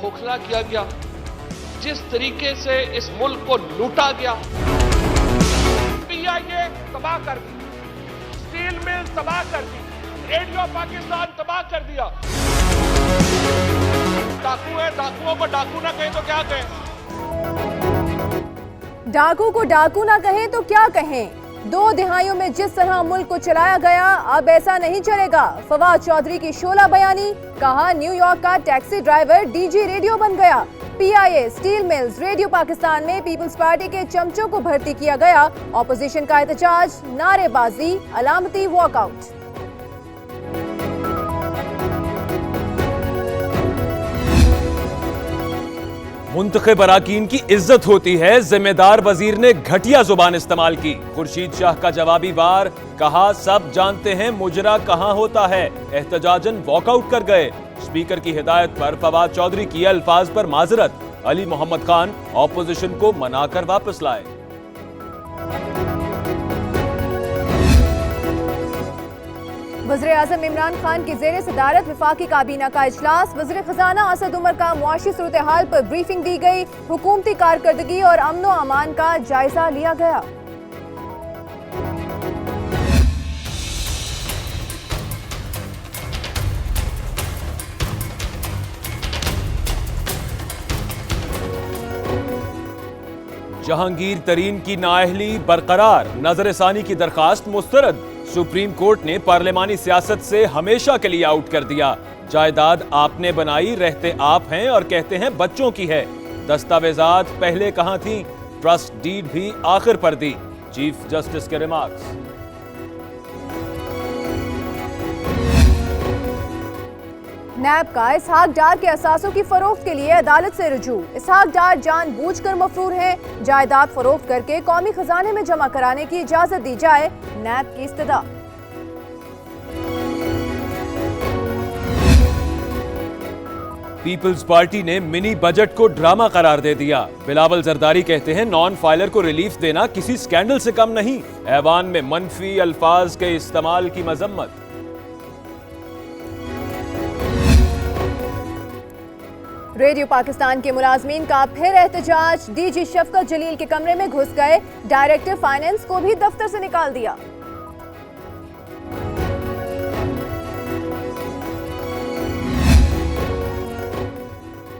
खोखला किया गया, जिस तरीके से इस मुल्क को लूटा गया, पीआईए तबाह कर दी, स्टील मिल तबाह कर दी, रेडियो पाकिस्तान तबाह कर दिया। डाकू है, डाकुओं को डाकू ना कहें तो क्या कहें? डाकू को डाकू ना कहें तो क्या कहें? 2 दिहाइयों में जिस तरह मुल्क को चलाया गया, अब ऐसा नहीं चलेगा। फवाद चौधरी की शोला बयानी, कहा न्यूयॉर्क का टैक्सी ड्राइवर डीजी रेडियो बन गया। PIA, steel mills, radio Pakistan में पीपल्स पार्टी के चमचों को भर्ती किया गया। ऑपोजिशन का एहतजाज, नारेबाजी, अलामती वॉकआउट। मुंतखब अराकीन की इज्जत होती है, जिम्मेदार वजीर ने घटिया जुबान इस्तेमाल की। खुर्शीद शाह का जवाबी वार, कहा सब जानते हैं मुजरा कहां होता है। एहतजाजन वॉकआउट कर गए। स्पीकर की हिदायत पर फवाद चौधरी की अल्फाज पर माजरत। अली मोहम्मद खान ऑपोजिशन को मनाकर वापस लाए। वज़ीर आज़म इमरान खान की ज़ेर सदारत वफाकी काबीना का इजलास। वज़ीर खजाना असद उमर का मुआशी सूरत हाल पर ब्रीफिंग दी गई। हुकूमती कारकर्दगी और अमनो अमान का जायजा लिया गया। जहांगीर तरीन की नाअहली बरकरार, नजरसानी की दरखास्त मुस्तरद। सुप्रीम कोर्ट ने पार्लिमानी सियासत से हमेशा के लिए आउट कर दिया। जायदाद आपने बनाई, रहते आप हैं और कहते हैं बच्चों की है। दस्तावेजात पहले कहां थी, ट्रस्ट डीड भी आखिर पर दी। चीफ जस्टिस के रिमार्क्स। नैब का इसहाक डार के असासों की फरोख्त के लिए अदालत से रुजू। इसहाक डार जानबूझकर मफरूर हैं। जायदाद फरोख्त करके कौमी खजाने में जमा कराने की इजाजत दी जाए, नैब की इस्तदा। पीपल्स पार्टी ने मिनी बजट को ड्रामा करार दे दिया। बिलावल जरदारी कहते हैं नॉन फाइलर को रिलीफ देना किसी स्कैंडल से कम नहीं। ऐवान में मनफी अल्फाज के इस्तेमाल की मजम्मत। रेडियो पाकिस्तान के मुलाजमीन का फिर एहतजाज। डीजी शफकत जलील के कमरे में घुस गए। डायरेक्टर फाइनेंस को भी दफ्तर से निकाल दिया।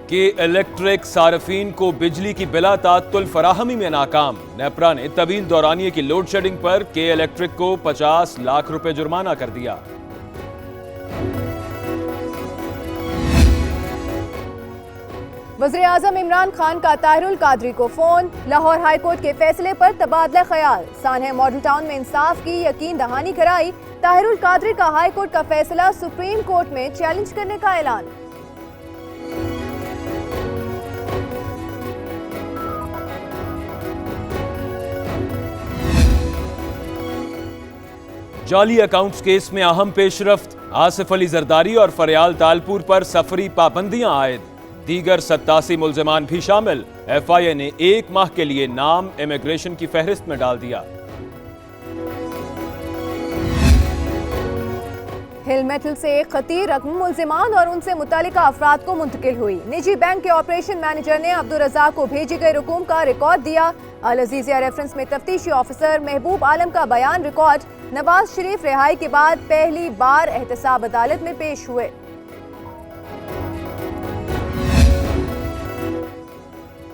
के इलेक्ट्रिक सार्फिन को बिजली की बिला तात्तुल फराहमी में नाकाम। नेपरा ने तवील दौरानिये की लोड शेडिंग पर के इलेक्ट्रिक को 50 लाख रुपए जुर्माना कर दिया। वज़ीर आज़म इमरान खान का ताहिरुल कादरी को फोन। लाहौर हाई कोर्ट के फैसले पर तबादला ख्याल। सानह मॉडल टाउन में इंसाफ की यकीन दहानी कराई। ताहिरुल कादरी का हाई कोर्ट का फैसला सुप्रीम कोर्ट में चैलेंज करने का ऐलान। जाली अकाउंट्स केस में अहम पेशरफ्त। आसिफ अली जरदारी और फरियाल तालपुर पर सफरी पाबंदियां आयद। दीगर 87 मुल्जिमान भी शामिल। एफआईए ने 1 माह के लिए नाम इमिग्रेशन की फहरिस्त में डाल दिया। हिल मेटल से एक खतीर रकम मुल्जिमान और उनसे मुतालिका अफराद को मुंतकिल हुई। निजी बैंक के ऑपरेशन मैनेजर ने अब्दुल रज़ाक को भेजी गई रकूम का रिकॉर्ड दिया। अल अजीजिया रेफरेंस में तफ्तीशी ऑफिसर महबूब आलम का बयान रिकॉर्ड। नवाज शरीफ रिहाई के बाद पहली बार एहतसाब अदालत में पेश हुए।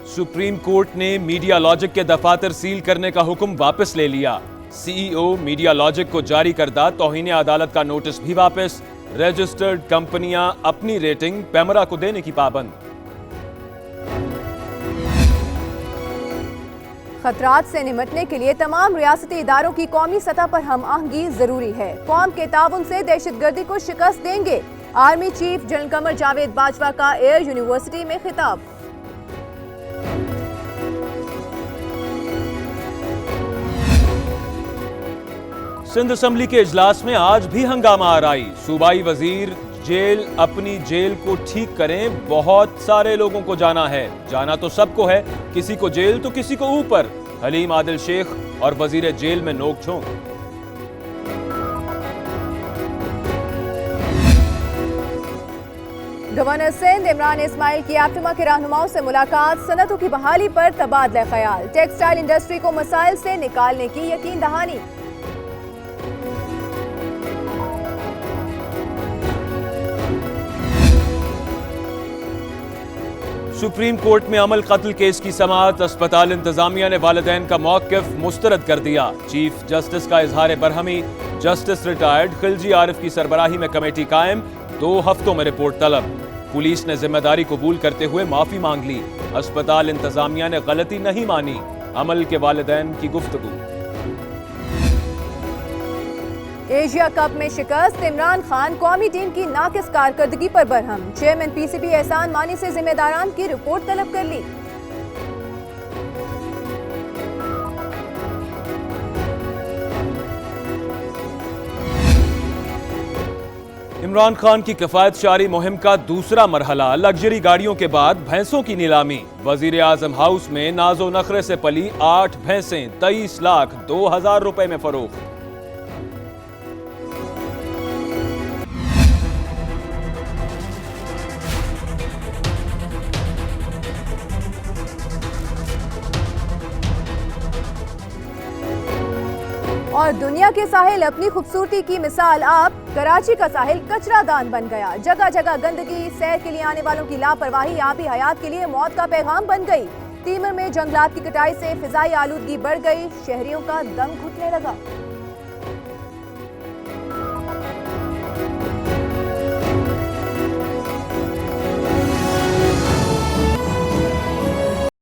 सुप्रीम कोर्ट ने मीडिया लॉजिक के दफातर सील करने का हुक्म वापस ले लिया। सीईओ मीडिया लॉजिक को जारी करदा तौहीन अदालत का नोटिस भी वापस। रजिस्टर्ड कंपनियां अपनी रेटिंग पैमरा को देने की पाबंद। खतरात से निपटने के लिए तमाम रियासती इदारों की कौमी सतह पर हम आहंगी जरूरी है। कौम के ताउन से दहशतगर्दी को शिकस्त देंगे। Army chief general Qamar Javed Bajwa का एयर यूनिवर्सिटी में खिताब। सिंध असेंबली के इजलास में आज भी हंगामा आराई। सूबाई वजीर जेल अपनी जेल को ठीक करें, बहुत सारे लोगों को जाना है। जाना तो सबको है, किसी को जेल तो किसी को ऊपर। हलीम आदिल शेख और वजीर जेल में नोक-झोंक। गवर्नर सिंध इमरान इस्माइल की एप्टमा के रहनुमाओं से मुलाकात, सनतों की बहाली पर तबादला ख्याल, टेक्सटाइल इंडस्ट्री को मसाइल से निकालने की यकीन दहानी। सुप्रीम कोर्ट में अमल कत्ल केस की समाअत, अस्पताल इंतजामिया ने वालिदैन का मौक़िफ़ मुस्तरद कर दिया। चीफ जस्टिस का इजहार बरहमी, जस्टिस रिटायर्ड खिलजी आरिफ की सरबराही में कमेटी कायम, 2 हफ्तों में रिपोर्ट तलब। पुलिस ने जिम्मेदारी कबूल करते हुए माफी मांग ली। अस्पताल इंतजामिया ने गलती नहीं मानी, अमल के वालिदैन की गुफ्तगू। एशिया कप में शिकस्त, इमरान खान कौमी टीम की नाकिस कारकर्दगी पर बरहम, चेयरमैन पीसीबी एहसान मानी से जिम्मेदारान की रिपोर्ट तलब कर ली। इमरान खान की किफायत शारी मुहिम का दूसरा मरहला, लग्जरी गाड़ियों के बाद भैंसों की नीलामी। वजीर आजम हाउस में नाजो नखरे से पली 8 भैंसें 23,02,000 रुपए में फरोख्त। और दुनिया के साहिल अपनी खूबसूरती की मिसाल आप, कराची का साहिल कचरादान बन गया। जगह जगह गंदगी, सैर के लिए आने वालों की लापरवाही आबी हयात के लिए मौत का पैगाम बन गई। तीमर में जंगलात की कटाई से फिजाई आलूदगी बढ़ गई, शहरियों का दम घुटने लगा।